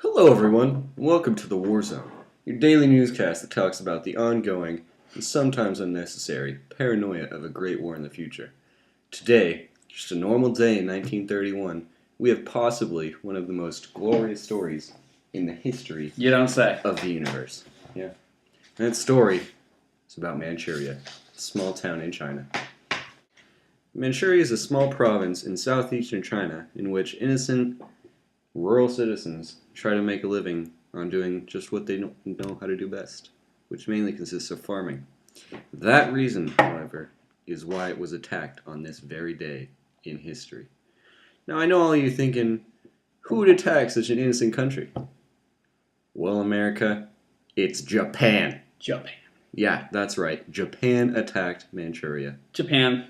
Hello everyone, and welcome to the War Zone, your daily newscast that talks about the ongoing, and sometimes unnecessary, paranoia of a great war in the future. Today, just a normal day in 1931, we have possibly one of the most glorious stories in the history You don't say. of the universe. Yeah. And that story is about Manchuria, a small town in China. Manchuria is a small province in southeastern China in which innocent rural citizens try to make a living on doing just what they know how to do best, which mainly consists of farming. That reason, however, is why it was attacked on this very day in history. Now, I know all of you thinking, who would attack such an innocent country? Well, America, it's Japan. Japan. Yeah, that's right. Japan attacked Manchuria. Japan.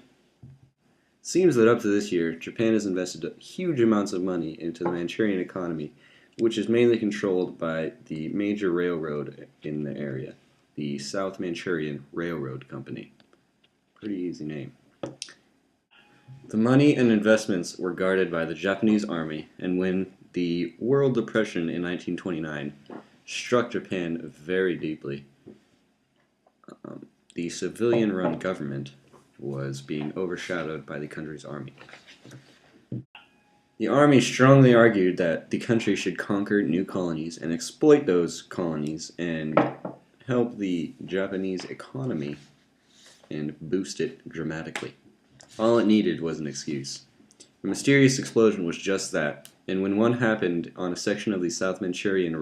Seems that up to this year, Japan has invested huge amounts of money into the Manchurian economy, which is mainly controlled by the major railroad in the area, the South Manchurian Railroad Company. Pretty easy name. The money and investments were guarded by the Japanese army, and when the World Depression in 1929 struck Japan very deeply, the civilian-run government was being overshadowed by the country's army. The army strongly argued that the country should conquer new colonies and exploit those colonies and help the Japanese economy and boost it dramatically. All it needed was an excuse. The mysterious explosion was just that, and when one happened on a section of the South Manchurian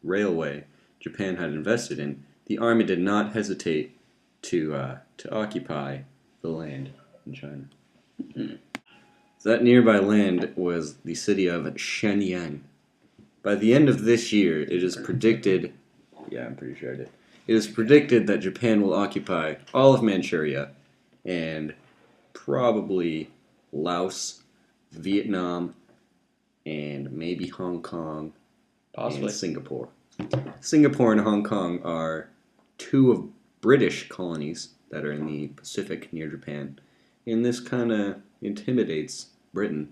Railway Japan had invested in, the army did not hesitate to occupy the land in China. That nearby land was the city of Shenyang. By the end of this year, it is predicted, I'm pretty sure I did. It is predicted that Japan will occupy all of Manchuria and probably Laos, Vietnam, and maybe Hong Kong and Singapore. Singapore and Hong Kong are two of British colonies that are in the Pacific near Japan, and this kind of intimidates Britain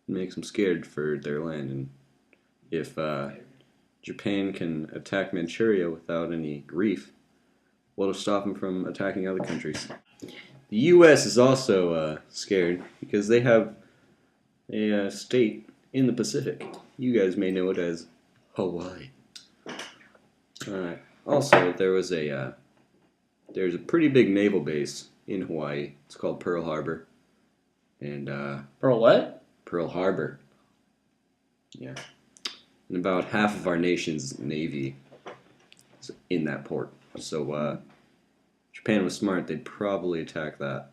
and makes them scared for their land. And if Japan can attack Manchuria without any grief, what'll stop them from attacking other countries? The U.S. is also scared because they have a state in the Pacific. You guys may know it as Hawaii. Also, there's a pretty big naval base in Hawaii. It's called Pearl Harbor. And Pearl what? Pearl Harbor. Yeah. And about half of our nation's navy is in that port. So Japan was smart. They'd probably attack that.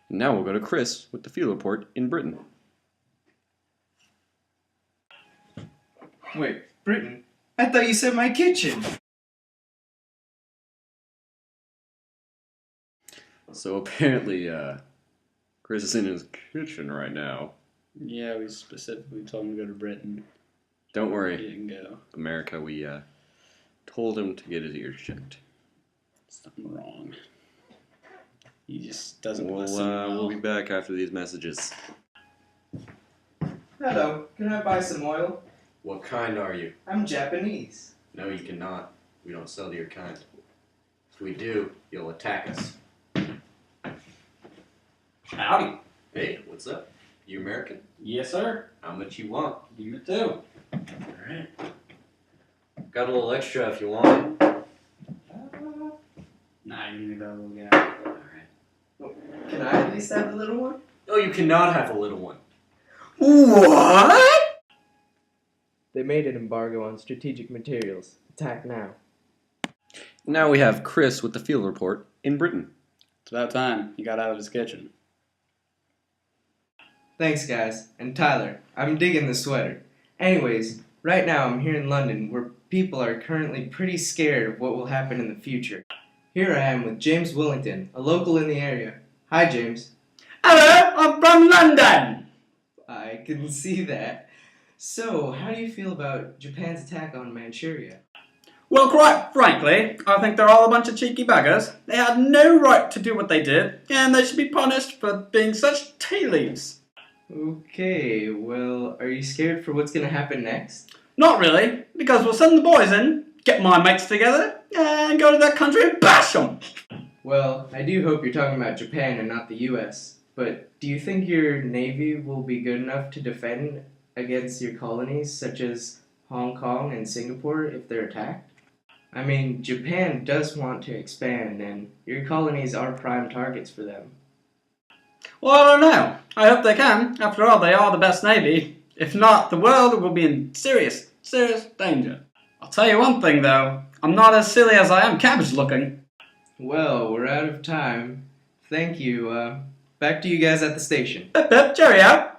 And now we'll go to Chris with the field report in Britain. Wait, Britain? I thought you said my kitchen. So apparently, Chris is in his kitchen right now. Yeah, we specifically told him to go to Britain. Don't He worry, didn't go. America, we told him to get his ears checked. Something wrong. He just doesn't listen. We'll be back after these messages. Hello, can I buy some oil? What kind are you? I'm Japanese. No, you cannot. We don't sell to your kind. If we do, you'll attack us. Howdy. Hey, what's up? You American? Yes, sir. How much you want? You too. Alright. Got a little extra if you want. Nah, you need that little guy. Alright. Can I at least have a little one? No, you cannot have a little one. What? They made an embargo on strategic materials. Attack now. Now we have Chris with the field report in Britain. It's about time he got out of his kitchen. Thanks, guys. And Tyler, I'm digging the sweater. Anyways, right now I'm here in London where people are currently pretty scared of what will happen in the future. Here I am with James Willington, a local in the area. Hi, James. Hello, I'm from London. I can see that. So, how do you feel about Japan's attack on Manchuria? Well, quite frankly, I think they're all a bunch of cheeky buggers. They had no right to do what they did, and they should be punished for being such tea leaves. Okay, well, are you scared for what's gonna happen next? Not really, because we'll send the boys in, get my mates together, and go to that country and bash them. Well, I do hope you're talking about Japan and not the US. But do you think your navy will be good enough to defend against your colonies, such as Hong Kong and Singapore, if they're attacked? I mean, Japan does want to expand, and your colonies are prime targets for them. Well, I don't know. I hope they can. After all, they are the best navy. If not, the world will be in serious danger. I'll tell you one thing, though. I'm not as silly as I am cabbage looking. Well, we're out of time. Thank you. Back to you guys at the station. Pip pip, cheerio.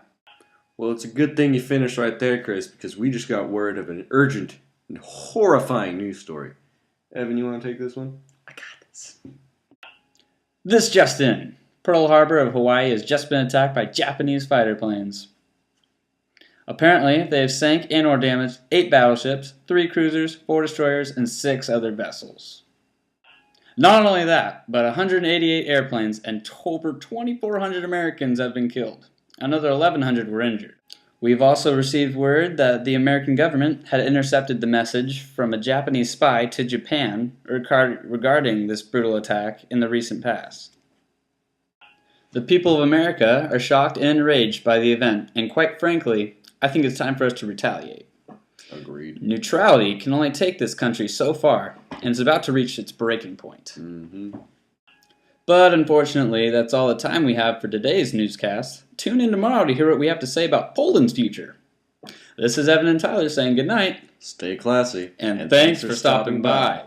Well, it's a good thing you finished right there, Chris, because we just got word of an urgent and horrifying news story. Evan, you want to take this one? I got this. This just in. Pearl Harbor of Hawaii has just been attacked by Japanese fighter planes. Apparently, they have sank and or damaged 8 battleships, 3 cruisers, 4 destroyers, and 6 other vessels. Not only that, but 188 airplanes and over 2,400 Americans have been killed. Another 1,100 were injured. We've also received word that the American government had intercepted the message from a Japanese spy to Japan regarding this brutal attack in the recent past. The people of America are shocked and enraged by the event, and quite frankly, I think it's time for us to retaliate. Agreed. Neutrality can only take this country so far, and it's about to reach its breaking point. But unfortunately, that's all the time we have for today's newscast. Tune in tomorrow to hear what we have to say about Poland's future. This is Evan and Tyler saying goodnight. Stay classy. And thanks for stopping by.